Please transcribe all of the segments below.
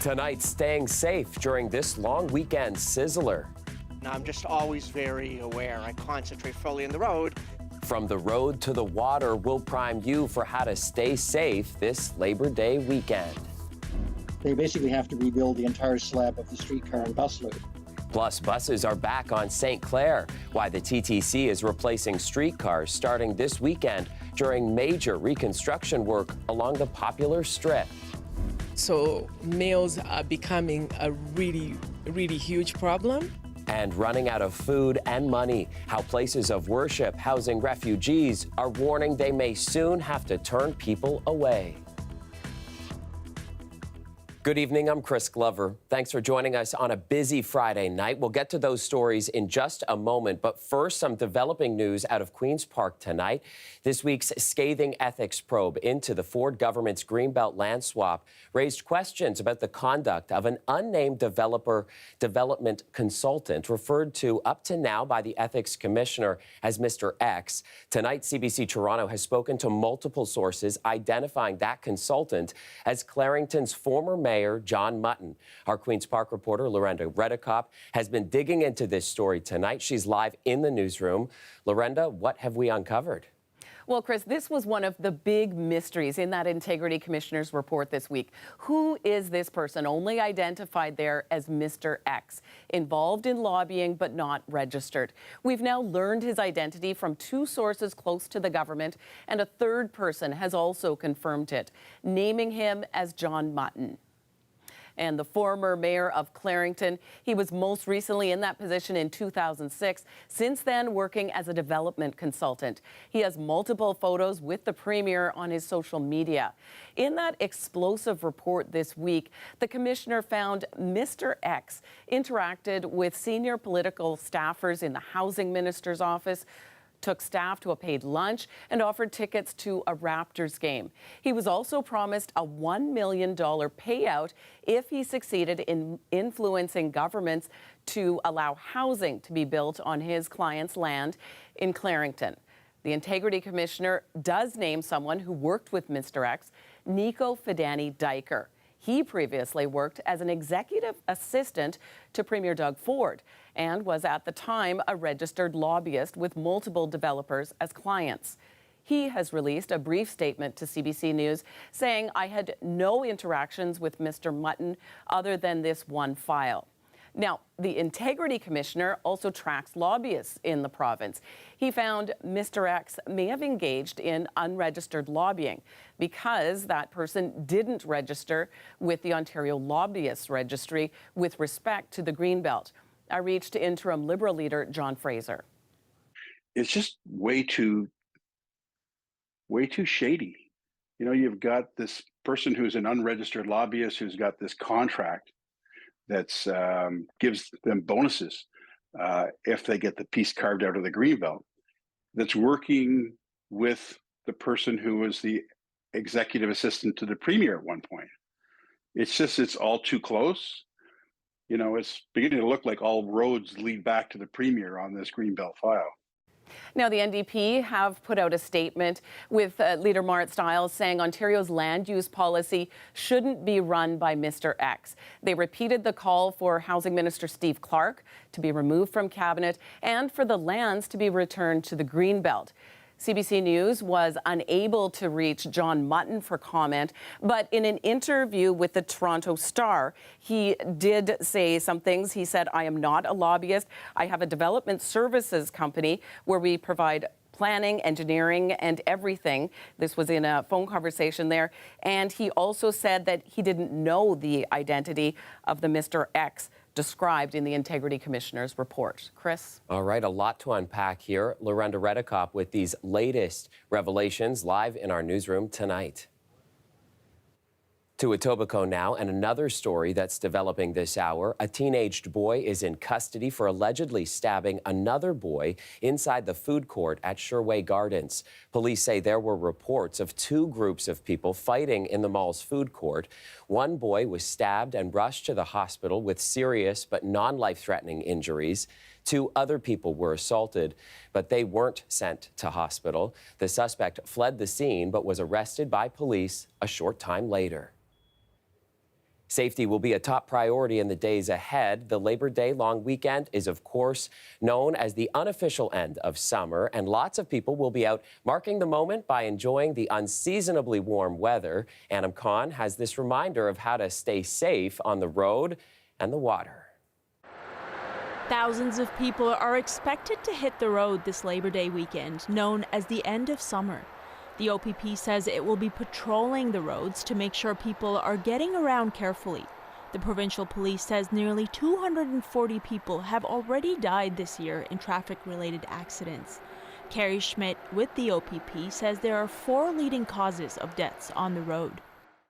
Tonight, staying safe during this long weekend sizzler. I'm just always very aware. I concentrate fully on the road. From the road to the water, we'll prime you for how to stay safe this Labor Day weekend. They basically have to rebuild the entire slab of the streetcar and bus loop. Plus, buses are back on St. Clair. Why the TTC is replacing streetcars starting this weekend during major reconstruction work along the popular strip. So meals are becoming a really huge problem. And running out of food and money. How places of worship housing refugees are warning they may soon have to turn people away. Good evening, I'm Chris Glover. Thanks for joining us on a busy Friday night. We'll get to those stories in just a moment, but first, some developing news out of Queen's Park tonight. This week's scathing ethics probe into the Ford government's Greenbelt land swap raised questions about the conduct of an unnamed development consultant referred to up to now by the ethics commissioner as Mr. X. Tonight, CBC Toronto has spoken to multiple sources identifying that consultant as Clarington's former mayor, John Mutton. Our Queen's Park reporter, Lorenda Redekop, has been digging into this story tonight. She's live in the newsroom. Lorenda, what have we uncovered? Well, Chris, this was one of the big mysteries in that Integrity Commissioner's report this week. Who is this person, only identified there as Mr. X, involved in lobbying but not registered? We've now learned his identity from two sources close to the government, and a third person has also confirmed it, naming him as John Mutton. And the former mayor of Clarington, he was most recently in that position in 2006, since then working as a development consultant. He has multiple photos with the premier on his social media. In that explosive report this week, the commissioner found Mr. X interacted with senior political staffers in the housing minister's office, took staff to a paid lunch, and offered tickets to a Raptors game. He was also promised a $1 million payout if he succeeded in influencing governments to allow housing to be built on his client's land in Clarington. The Integrity Commissioner does name someone who worked with Mr. X, Nico Fidani-Diker. He previously worked as an executive assistant to Premier Doug Ford and was at the time a registered lobbyist with multiple developers as clients. He has released a brief statement to CBC News saying, "I had no interactions with Mr. Mutton other than this one file." Now, the Integrity Commissioner also tracks lobbyists in the province. He found Mr. X may have engaged in unregistered lobbying because that person didn't register with the Ontario Lobbyists Registry with respect to the Greenbelt. I reached interim Liberal leader John Fraser. It's just way too shady. You know, you've got this person who's an unregistered lobbyist who's got this contract that's gives them bonuses if they get the piece carved out of the Greenbelt, that's working with the person who was the executive assistant to the premier at one point. It's all too close. You know, it's beginning to look like all roads lead back to the premier on this Greenbelt file. Now, the NDP have put out a statement with Leader Marit Stiles saying Ontario's land use policy shouldn't be run by Mr. X. They repeated the call for Housing Minister Steve Clark to be removed from cabinet and for the lands to be returned to the Greenbelt. CBC News was unable to reach John Mutton for comment, but in an interview with the Toronto Star, he did say some things. He said, "I am not a lobbyist. I have a development services company where we provide planning, engineering, and everything." This was in a phone conversation there. And he also said that he didn't know the identity of the Mr. X described in the Integrity Commissioner's report. Chris? All right, a lot to unpack here. Lorenda Redekop with these latest revelations live in our newsroom tonight. To Etobicoke now, and another story that's developing this hour. A teenaged boy is in custody for allegedly stabbing another boy inside the food court at Sherway Gardens. Police say there were reports of two groups of people fighting in the mall's food court. One boy was stabbed and rushed to the hospital with serious but non-life-threatening injuries. Two other people were assaulted, but they weren't sent to hospital. The suspect fled the scene but was arrested by police a short time later. Safety will be a top priority in the days ahead. The Labor Day long weekend is, of course, known as the unofficial end of summer, and lots of people will be out marking the moment by enjoying the unseasonably warm weather. Anam Khan has this reminder of how to stay safe on the road and the water. Thousands of people are expected to hit the road this Labor Day weekend, known as the end of summer. The OPP says it will be patrolling the roads to make sure people are getting around carefully. The provincial police says nearly 240 people have already died this year in traffic-related accidents. Carrie Schmidt with the OPP says there are 4 leading causes of deaths on the road.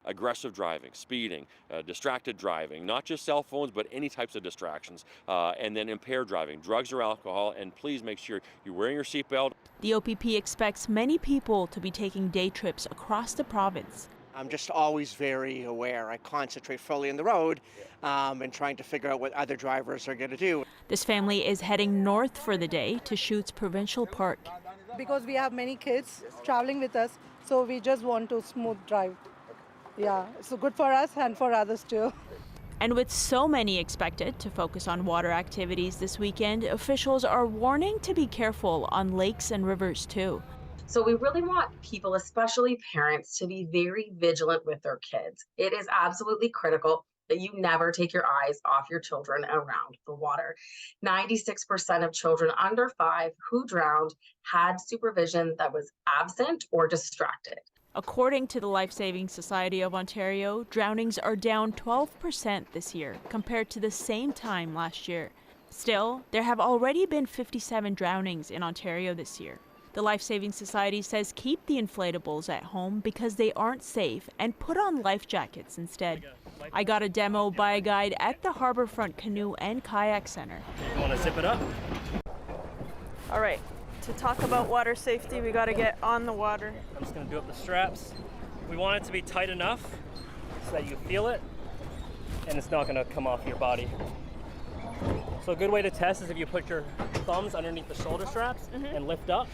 Aggressive driving, speeding, distracted driving, not just cell phones, but any types of distractions, and then impaired driving, drugs or alcohol, and please make sure you're wearing your seatbelt. The OPP expects many people to be taking day trips across the province. I'm just always very aware. I concentrate fully on the road and trying to figure out what other drivers are going to do. This family is heading north for the day to Chutes Provincial Park. Because we have many kids traveling with us, so we just want to smooth drive. Yeah, so good for us and for others too. And with so many expected to focus on water activities this weekend, officials are warning to be careful on lakes and rivers too. So we really want people, especially parents, to be very vigilant with their kids. It is absolutely critical that you never take your eyes off your children around the water. 96% of children under 5 who drowned had supervision that was absent or distracted. According to the Life Saving Society of Ontario, drownings are down 12% this year compared to the same time last year. Still, there have already been 57 drownings in Ontario this year. The Life Saving Society says keep the inflatables at home because they aren't safe and put on life jackets instead. I got a demo by a guide at the Harbourfront Canoe and Kayak Center. You want to zip it up? All right. To talk about water safety, we got to get on the water. I'm just going to do up the straps. We want it to be tight enough so that you feel it and it's not going to come off your body. So a good way to test is if you put your thumbs underneath the shoulder straps and lift up.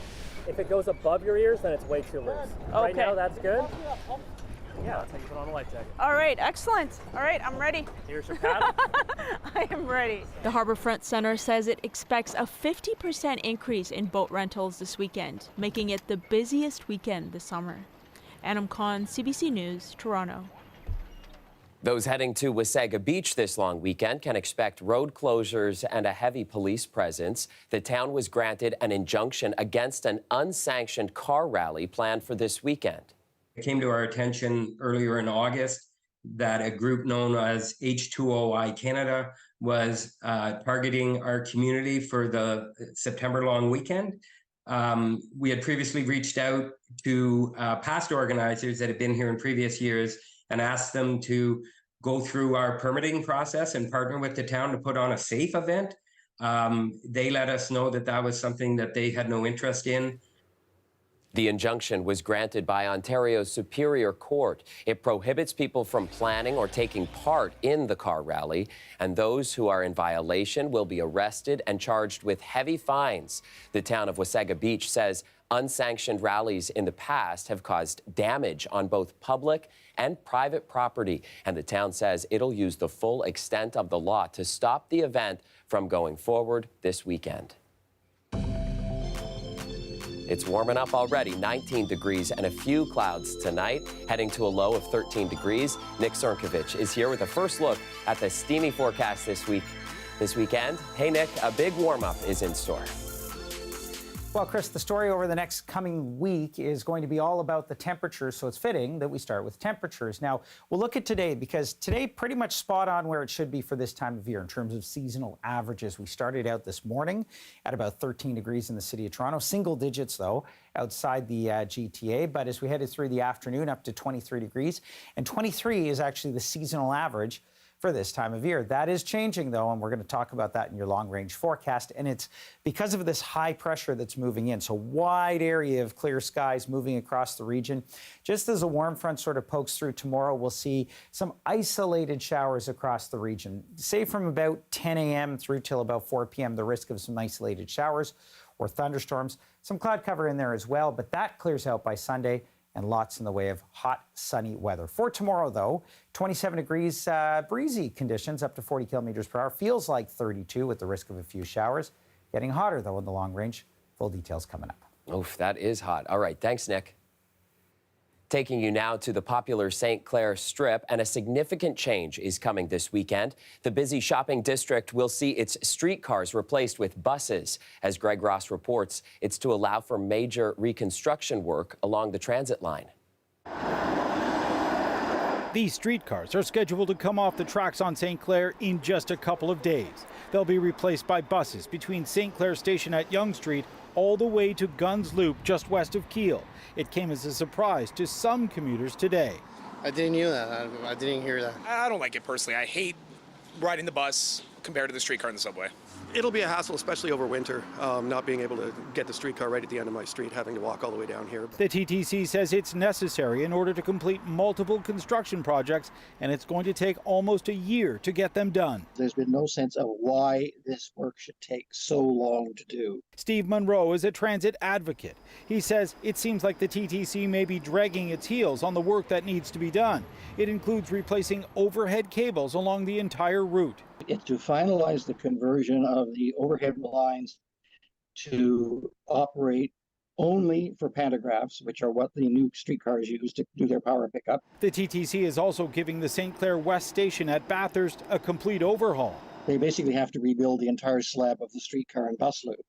If it goes above your ears, then it's way too loose. Okay. Right now, that's good. Yeah, that's how you put on a life jacket. All right, excellent. All right, I'm ready. Here's your paddle. I am ready. The Harbourfront Centre says it expects a 50% increase in boat rentals this weekend, making it the busiest weekend this summer. Anam Khan, CBC News, Toronto. Those heading to Wasaga Beach this long weekend can expect road closures and a heavy police presence. The town was granted an injunction against an unsanctioned car rally planned for this weekend. It came to our attention earlier in August that a group known as H2OI Canada was targeting our community for the September long weekend. We had previously reached out to past organizers that had been here in previous years and asked them to go through our permitting process and partner with the town to put on a safe event. They let us know that that was something that they had no interest in. The injunction was granted by Ontario's Superior Court. It prohibits people from planning or taking part in the car rally, and those who are in violation will be arrested and charged with heavy fines. The town of Wasaga Beach says unsanctioned rallies in the past have caused damage on both public and private property, and the town says it'll use the full extent of the law to stop the event from going forward this weekend. It's warming up already, 19 degrees and a few clouds tonight, heading to a low of 13 degrees. Nick Cernkovich is here with a first look at the steamy forecast this weekend. Hey, Nick, a big warm-up is in store. Well, Chris, the story over the next coming week is going to be all about the temperatures, so it's fitting that we start with temperatures. Now, we'll look at today because today pretty much spot on where it should be for this time of year in terms of seasonal averages. We started out this morning at about 13 degrees in the city of Toronto, single digits though, outside the GTA, but as we headed through the afternoon up to 23 degrees, and 23 is actually the seasonal average for this time of year. That is changing, though, and we're going to talk about that in your long-range forecast, and it's because of this high pressure that's moving in. So wide area of clear skies moving across the region. Just as a warm front sort of pokes through tomorrow, we'll see some isolated showers across the region. Say from about 10 a.m. through till about 4 p.m., the risk of some isolated showers or thunderstorms. Some cloud cover in there as well, but that clears out by Sunday. and lots in the way of hot, sunny weather. For tomorrow, though, 27 degrees, breezy conditions, up to 40 kilometers per hour. Feels like 32 with the risk of a few showers. Getting hotter, though, in the long range. Full details coming up. Oof, that is hot. All right, thanks, Nick. Taking you now to the popular St. Clair Strip, and a significant change is coming this weekend. The busy shopping district will see its streetcars replaced with buses. As Greg Ross reports, it's to allow for major reconstruction work along the transit line. These streetcars are scheduled to come off the tracks on St. Clair in just a couple of days. They'll be replaced by buses between St. Clair Station at Yonge Street all the way to Guns Loop just west of Kiel. It came as a surprise to some commuters today. I didn't hear that. I didn't hear that. I don't like it personally. I hate riding the bus compared to the streetcar and the subway. It'll be a hassle, especially over winter, not being able to get the streetcar right at the end of my street, having to walk all the way down here. The TTC says it's necessary in order to complete multiple construction projects, and it's going to take almost a year to get them done. There's been no sense of why this work should take so long to do. Steve Monroe is a transit advocate. He says it seems like the TTC may be dragging its heels on the work that needs to be done. It includes replacing overhead cables along the entire route. It's to finalize the conversion of the overhead lines to operate only for pantographs, which are what the new streetcars use to do their power pickup. The TTC is also giving the St. Clair West Station at Bathurst a complete overhaul. They basically have to rebuild the entire slab of the streetcar and bus loop.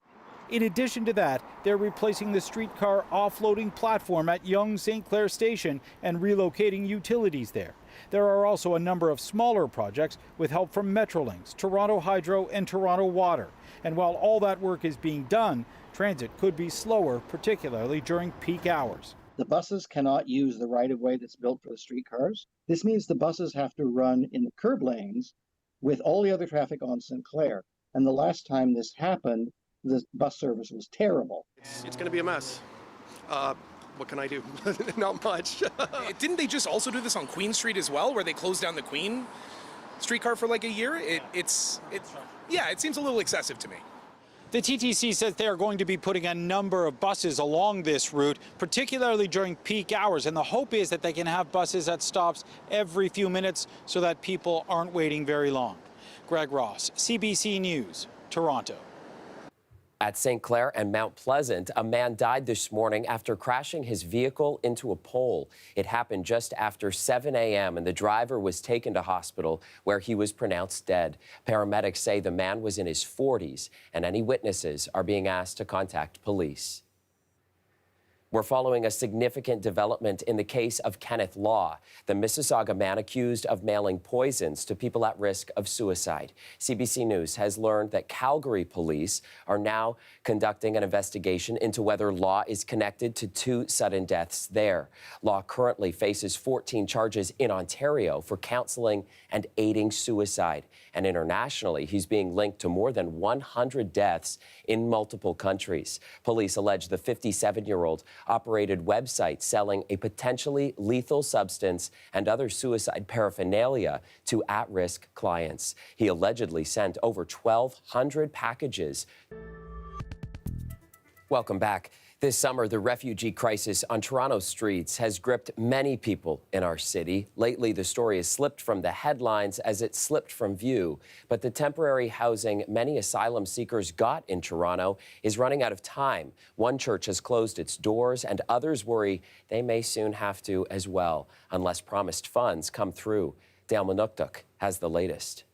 In addition to that, they're replacing the streetcar offloading platform at Yonge St. Clair Station and relocating utilities there. There are also a number of smaller projects with help from Metrolinx, Toronto Hydro, and Toronto Water. And while all that work is being done, transit could be slower, particularly during peak hours. The buses cannot use the right-of-way that's built for the streetcars. This means the buses have to run in the curb lanes with all the other traffic on St. Clair. And the last time this happened, the bus service was terrible. It's going to be a mess. What can I do? Not much. Didn't they just also do this on Queen Street as well, where they closed down the Queen streetcar for like a year? It seems a little excessive to me. The TTC says they are going to be putting a number of buses along this route, particularly during peak hours. And the hope is that they can have buses at stops every few minutes so that people aren't waiting very long. Greg Ross, CBC News, Toronto. At St. Clair and Mount Pleasant, a man died this morning after crashing his vehicle into a pole. It happened just after 7 a.m. and the driver was taken to hospital where he was pronounced dead. Paramedics say the man was in his 40s and any witnesses are being asked to contact police. We're following a significant development in the case of Kenneth Law, the Mississauga man accused of mailing poisons to people at risk of suicide. CBC News has learned that Calgary police are now conducting an investigation into whether Law is connected to 2 sudden deaths there. Law currently faces 14 charges in Ontario for counseling and aiding suicide. And internationally, he's being linked to more than 100 deaths in multiple countries. Police allege the 57-year-old operated websites selling a potentially lethal substance and other suicide paraphernalia to at-risk clients. He allegedly sent over 1,200 packages. Welcome back. This summer, the refugee crisis on Toronto streets has gripped many people in our city. Lately, the story has slipped from the headlines as it slipped from view. But the temporary housing many asylum seekers got in Toronto is running out of time. One church has closed its doors, and others worry they may soon have to as well, unless promised funds come through. Dale Manuktuk has the latest.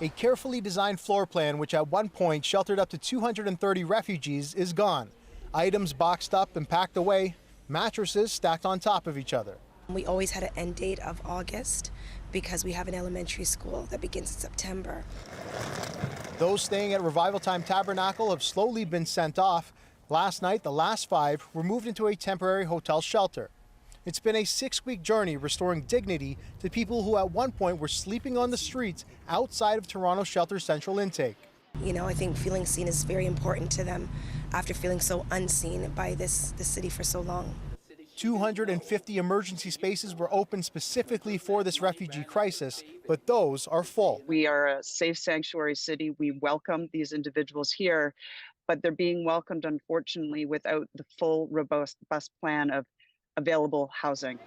A carefully designed floor plan, which at one point sheltered up to 230 refugees, is gone. Items boxed up and packed away, mattresses stacked on top of each other. We always had an end date of August because we have an elementary school that begins in September. Those staying at Revival Time Tabernacle have slowly been sent off. Last night, the last 5 were moved into a temporary hotel shelter. It's been a 6-week journey restoring dignity to people who at one point were sleeping on the streets outside of Toronto Shelter Central Intake. You know, I think feeling seen is very important to them after feeling so unseen by this city for so long. 250 emergency spaces were opened specifically for this refugee crisis, but those are full. We are a safe sanctuary city. We welcome these individuals here, but they're being welcomed, unfortunately, without the full robust plan of available housing.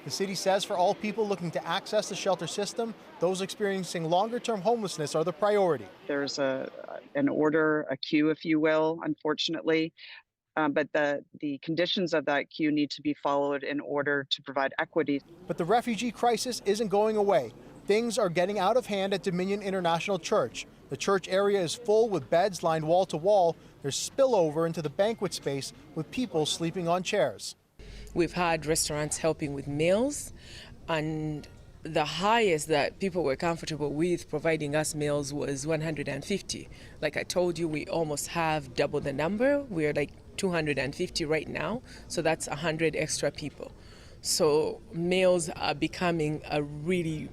The city says for all people looking to access the shelter system, those experiencing longer-term homelessness are the priority. There's an order, a queue, if you will, unfortunately, but the conditions of that queue need to be followed in order to provide equity. But the refugee crisis isn't going away. Things are getting out of hand at Dominion International Church. The church area is full with beds lined wall to wall. There's spillover into the banquet space with people sleeping on chairs. We've had restaurants helping with meals, and the highest that people were comfortable with providing us meals was 150. Like I told you, we almost have double the number. We're like 250 right now, so that's 100 extra people. So meals are becoming a really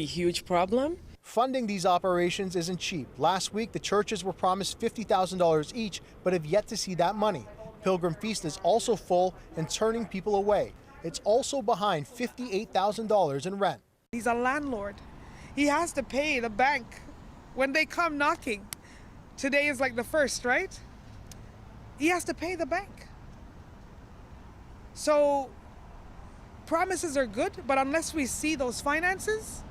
huge problem. Funding these operations isn't cheap. Last week, the churches were promised $50,000 each, but have yet to see that money. Pilgrim Feast is also full and turning people away. It's also behind $58,000 in rent. He's a landlord. He has to pay the bank when they come knocking. Today is like the first, right? He has to pay the bank. So promises are good, but unless we see those finances,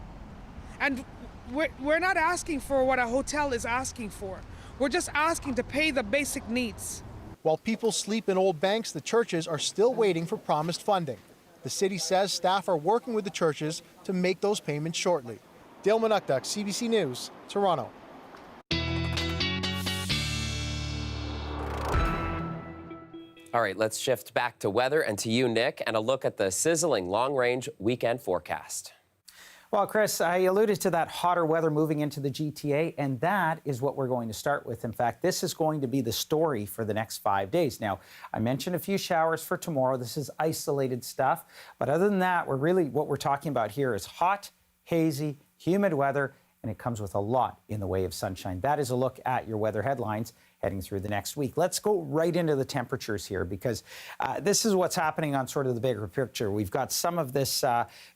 and we're not asking for what a hotel is asking for. We're just asking to pay the basic needs. While people sleep in old banks, the churches are still waiting for promised funding. The city says staff are working with the churches to make those payments shortly. Dale Manukduk, CBC News, Toronto. All right, let's shift back to weather and to you, Nick, and a look at the sizzling long-range weekend forecast. Well, Chris, I alluded to that hotter weather moving into the GTA, and that is what we're going to start with. In fact, this is going to be the story for the next 5 days. Now, I mentioned a few showers for tomorrow. This is isolated stuff. But other than that, what we're talking about here is hot, hazy, humid weather, and it comes with a lot in the way of sunshine. That is a look at your weather headlines heading through the next week. Let's go right into the temperatures here, because this is what's happening on sort of the bigger picture. We've got some of this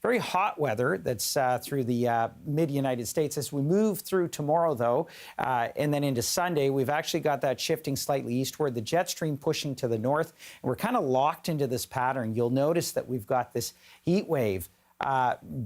very hot weather that's through the mid-United States. As we move through tomorrow, though, and then into Sunday, we've actually got that shifting slightly eastward, the jet stream pushing to the north, and we're kind of locked into this pattern. You'll notice that we've got this heat wave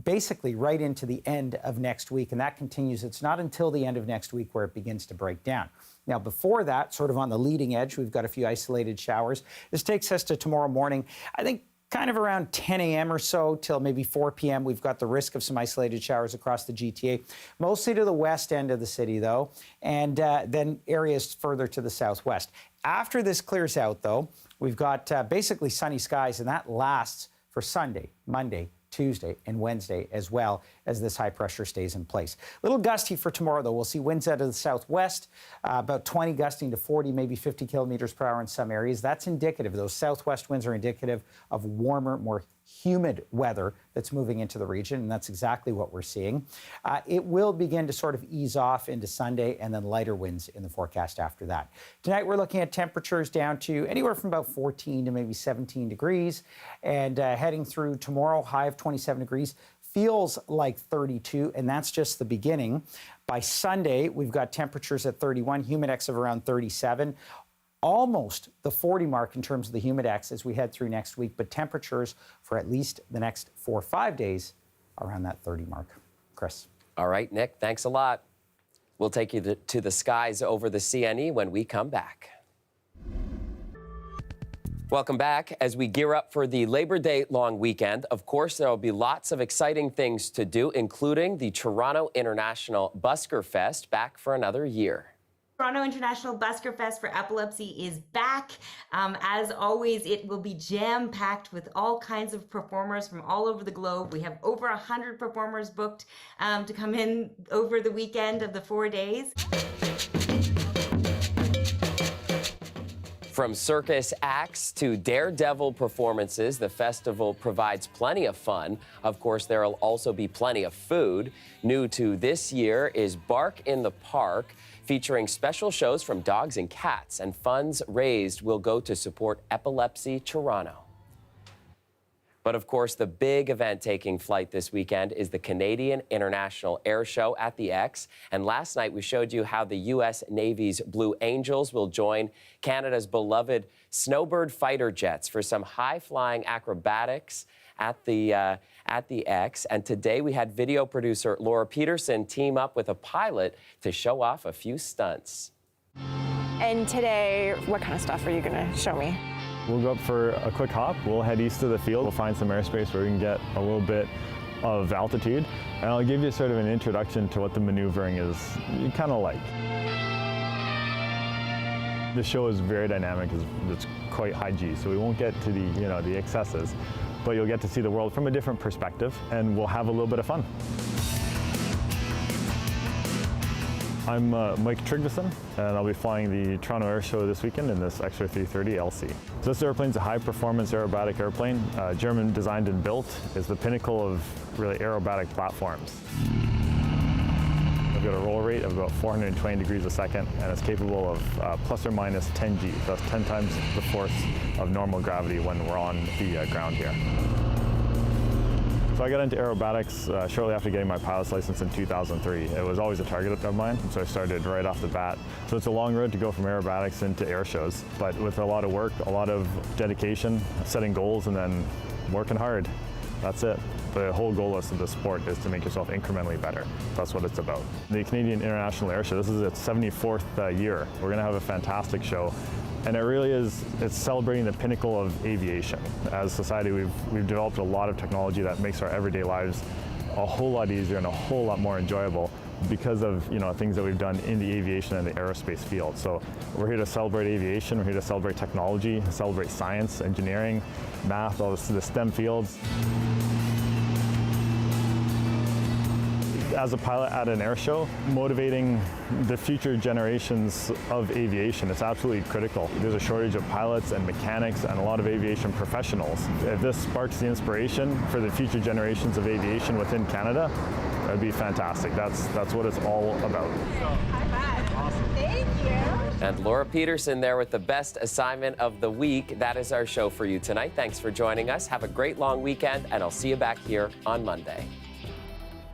basically right into the end of next week, and that continues. It's not until the end of next week where it begins to break down. Now, before that, sort of on the leading edge, we've got a few isolated showers. This takes us to tomorrow morning. I think kind of around 10 a.m. or so till maybe 4 p.m., we've got the risk of some isolated showers across the GTA, mostly to the west end of the city, though, and then areas further to the southwest. After this clears out, though, we've got basically sunny skies, and that lasts for Sunday, Monday, Tuesday, and Wednesday, as well as this high pressure stays in place. A little gusty for tomorrow, though. We'll see winds out of the southwest, about 20 gusting to 40, maybe 50 kilometers per hour in some areas. That's indicative. Those southwest winds are indicative of warmer, more humid weather that's moving into the region, and that's exactly what we're seeing. It will begin to sort of ease off into Sunday, and then lighter winds in the forecast after that. Tonight, we're looking at temperatures down to anywhere from about 14 to maybe 17 degrees, and heading through tomorrow, high of 27 degrees. Feels like 32, and that's just the beginning. By Sunday, we've got temperatures at 31, humidex of around 37. Almost the 40 mark in terms of the humidex as we head through next week, but temperatures for at least the next 4 or 5 days around that 30 mark. Chris. All right, Nick, thanks a lot. We'll take you to the skies over the CNE when we come back. Welcome back. As we gear up for the Labor Day long weekend, of course, there will be lots of exciting things to do, including the Toronto International Busker Fest, back for another year. Toronto International Busker Fest for Epilepsy is back. As always, it will be jam-packed with all kinds of performers from all over the globe. We have over 100 performers booked to come in over the weekend of the 4 days. From circus acts to daredevil performances, the festival provides plenty of fun. Of course, there will also be plenty of food. New to this year is Bark in the Park, featuring special shows from dogs and cats, and funds raised will go to support Epilepsy Toronto. But of course, the big event taking flight this weekend is the Canadian International Air Show at the X. And last night we showed you how the U.S. Navy's Blue Angels will join Canada's beloved Snowbird fighter jets for some high-flying acrobatics at the X. And today we had video producer Laura Peterson team up with a pilot to show off a few stunts. And today, what kind of stuff are you going to show me? We'll go up for a quick hop. We'll head east to the field. We'll find some airspace where we can get a little bit of altitude. And I'll give you sort of an introduction to what the maneuvering is kind of like. The show is very dynamic. It's quite high G, so we won't get to the excesses, but you'll get to see the world from a different perspective, and we'll have a little bit of fun. I'm Mike Tryggvason, and I'll be flying the Toronto Air Show this weekend in this Extra 330 LC. So this airplane's a high-performance aerobatic airplane, German designed and built. It's the pinnacle of really aerobatic platforms. I've got a roll rate of about 420 degrees a second, and it's capable of plus or minus 10 G. That's 10 times the force of normal gravity when we're on the ground here. So I got into aerobatics shortly after getting my pilot's license in 2003. It was always a target of mine, so I started right off the bat. So it's a long road to go from aerobatics into air shows, but with a lot of work, a lot of dedication, setting goals, and then working hard. That's it. The whole goal of the sport is to make yourself incrementally better. That's what it's about. The Canadian International Air Show, this is its 74th year. We're going to have a fantastic show. And it really is, it's celebrating the pinnacle of aviation. As a society, we've developed a lot of technology that makes our everyday lives a whole lot easier and a whole lot more enjoyable because of things that we've done in the aviation and the aerospace field. So we're here to celebrate aviation, we're here to celebrate technology, celebrate science, engineering, math, all the STEM fields. As a pilot at an air show, motivating the future generations of aviation is absolutely critical. There's a shortage of pilots and mechanics and a lot of aviation professionals. If this sparks the inspiration for the future generations of aviation within Canada, that'd be fantastic. That's what it's all about. Awesome. Thank you. And Laura Peterson there with the best assignment of the week. That is our show for you tonight. Thanks for joining us. Have a great long weekend, and I'll see you back here on Monday.